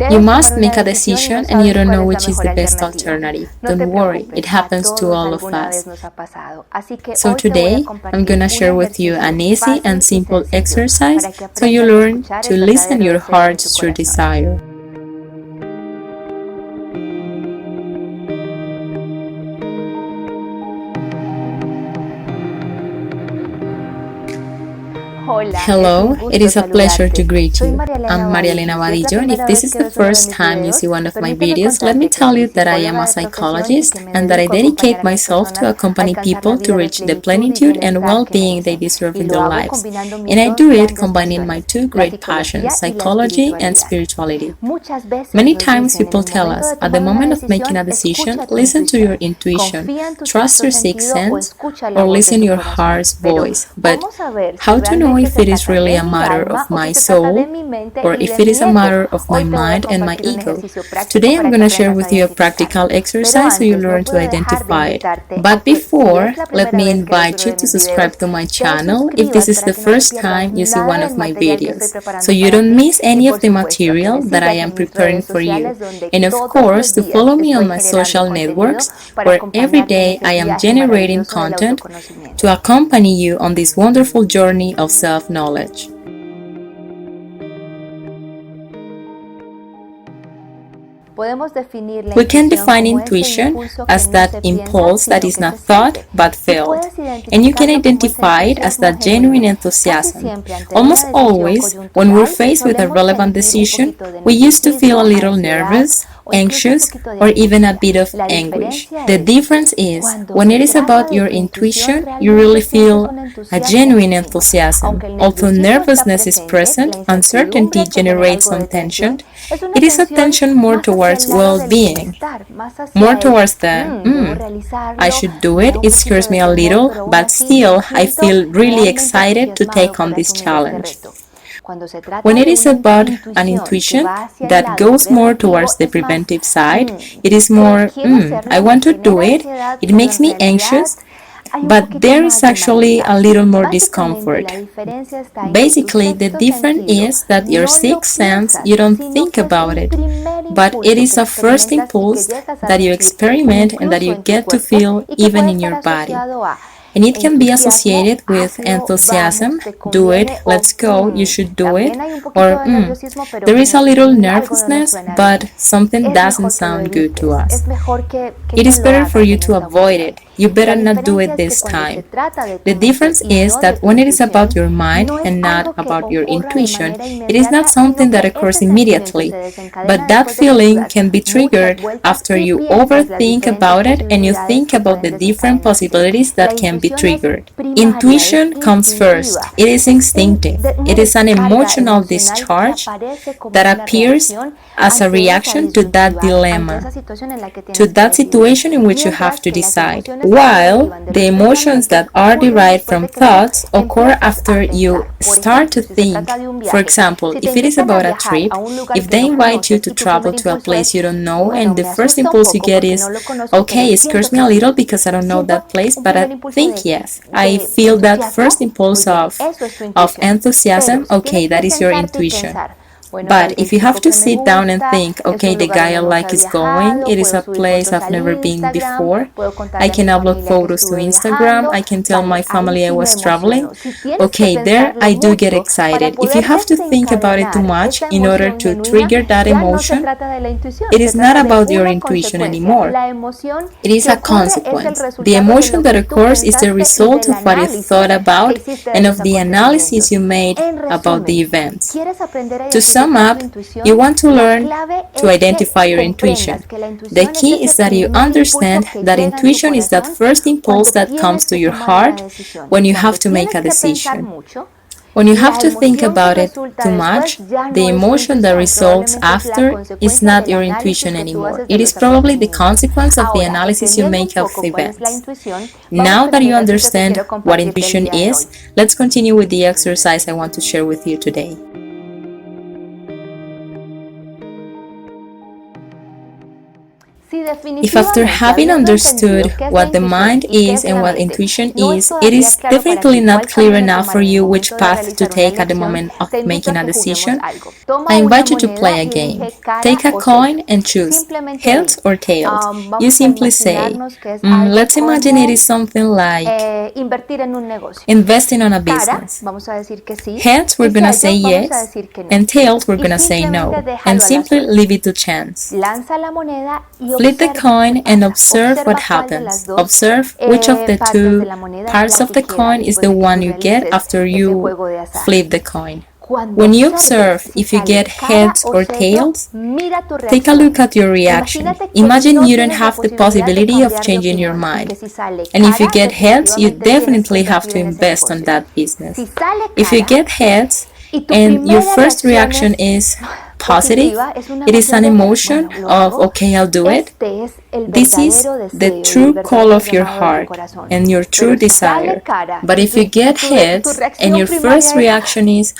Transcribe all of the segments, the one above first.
You must make a decision and you don't know which is the best alternative. Don't worry, it happens to all of us. So today, I'm gonna share with you an easy and simple exercise so you learn to listen your heart's true desire. Hello, it is a pleasure to greet you. I'm Maria Elena Badillo, and if this is the first time you see one of my videos, let me tell you that I am a psychologist and that I dedicate myself to accompany people to reach the plenitude and well-being they deserve in their lives. And I do it combining my two great passions, psychology and spirituality. Many times people tell us, at the moment of making a decision, listen to your intuition, trust your sixth sense, or listen to your heart's voice. But how to know if it is really a matter of my soul or if it is a matter of my mind and my ego? Today I'm going to share with you a practical exercise so you learn to identify it. But before, let me invite you to subscribe to my channel if this is the first time you see one of my videos, so you don't miss any of the material that I am preparing for you. And of course, to follow me on my social networks, where every day I am generating content to accompany you on this wonderful journey of self-knowledge. We can define intuition as that impulse that is not thought but felt, and you can identify it as that genuine enthusiasm. Almost always, when we're faced with a relevant decision, we used to feel a little nervous, anxious, or even a bit of anguish. The difference is, when it is about your intuition, you really feel a genuine enthusiasm. Although nervousness is present, uncertainty generates some tension. It is a tension more towards well-being, more towards the, I should do it, it scares me a little, but still I feel really excited to take on this challenge. When it is about an intuition that goes more towards the preventive side, it is more, I want to do it, it makes me anxious, but there is actually a little more discomfort. Basically, the difference is that your sixth sense, you don't think about it, but it is a first impulse that you experiment and that you get to feel even in your body. And it can be associated with enthusiasm, do it, let's go, you should do it, or there is a little nervousness, but something doesn't sound good to us. It is better for you to avoid it. You better not do it this time. The difference is that when it is about your mind and not about your intuition, it is not something that occurs immediately, but that feeling can be triggered after you overthink about it and you think about the different possibilities that can be triggered. Intuition comes first. It is instinctive. It is an emotional discharge that appears as a reaction to that dilemma, to that situation in which you have to decide. While the emotions that are derived from thoughts occur after you start to think. For example, if it is about a trip, if they invite you to travel to a place you don't know and the first impulse you get is, okay, it scares me a little because I don't know that place, but I think yes, I feel that first impulse of enthusiasm, okay, that is your intuition. But if you have to sit down and think, okay, the guy I like is going, it is a place I've never been before, I can upload photos to Instagram, I can tell my family I was traveling, okay, there I do get excited. If you have to think about it too much in order to trigger that emotion, it is not about your intuition anymore. It is a consequence. The emotion that occurs is the result of what you thought about and of the analysis you made about the events. To sum up, you want to learn to identify your intuition. The key is that you understand that intuition is that first impulse that comes to your heart when you have to make a decision. When you have to think about it too much, the emotion that results after is not your intuition anymore. It is probably the consequence of the analysis you make of events. Now that you understand what intuition is, let's continue with the exercise I want to share with you today. If after having understood what the mind is and what intuition is, it is definitely not clear enough for you which path to take at the moment of making a decision, I invite you to play a game. Take a coin and choose heads or tails. You simply say, let's imagine it is something like investing on a business. Heads, we're gonna say yes, and tails, we're gonna say no, and simply leave it to chance. Flip the coin and observe what happens. Observe which of the two parts of the coin is the one you get after you flip the coin. When you observe if you get heads or tails, take a look at your reaction. Imagine you don't have the possibility of changing your mind. And if you get heads, you definitely have to invest on that business. If you get heads and your first reaction is positive, it is an emotion of, okay, I'll do it. This is the true call of your heart and your true desire. But if you get heads and your first reaction is,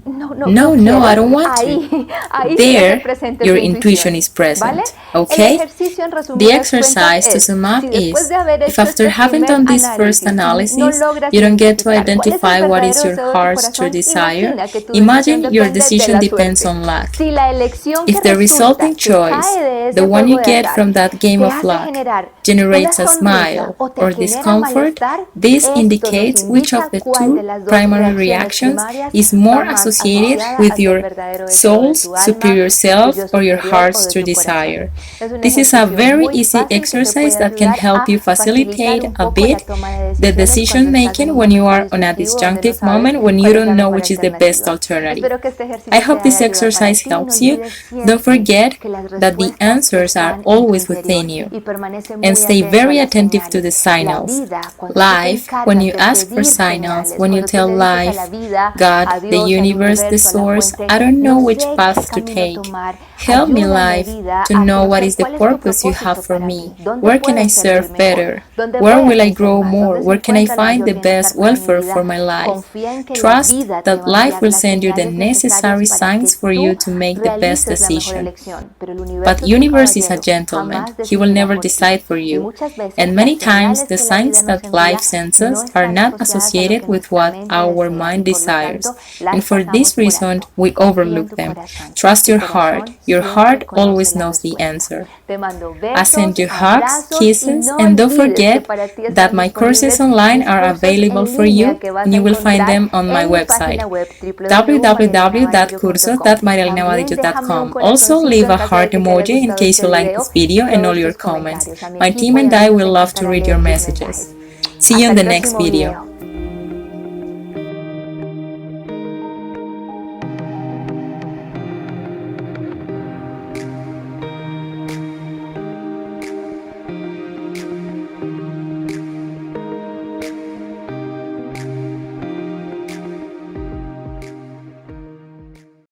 no, I don't want to. There, your intuition is present, okay? The exercise to sum up is, if after having done this first analysis, you don't get to identify what is your heart's true desire, imagine your decision depends on luck. If the resulting choice, the one you get from that game of luck, generates a smile or discomfort, this indicates which of the two primary reactions is more associated with your soul's superior self or your heart's true desire. This is a very easy exercise that can help you facilitate a bit the decision making when you are on a disjunctive moment when you don't know which is the best alternative. I hope this exercise helps you. Don't forget that the answers are always within you. And stay very attentive to the signals. Life, when you ask for signals, when you tell life, God, the universe, the source, I don't know which path to take. Help me, life, to know what is the purpose you have for me. Where can I serve better? Where will I grow more? Where can I find the best welfare for my life? Trust that life will send you the necessary signs for you to make the best decision. But universe is a gentleman. He will never decide for you. And many times the signs that life sends us are not associated with what our mind desires. And for this reason, we overlook them. Trust your heart. Your heart always knows the answer. I send you hugs, kisses, and don't forget that my courses online are available for you, and you will find them on my website, www.cursos.mariaelenabadillo.com. Also, leave a heart emoji in case you like this video and all your comments. My team and I will love to read your messages. See you in the next video.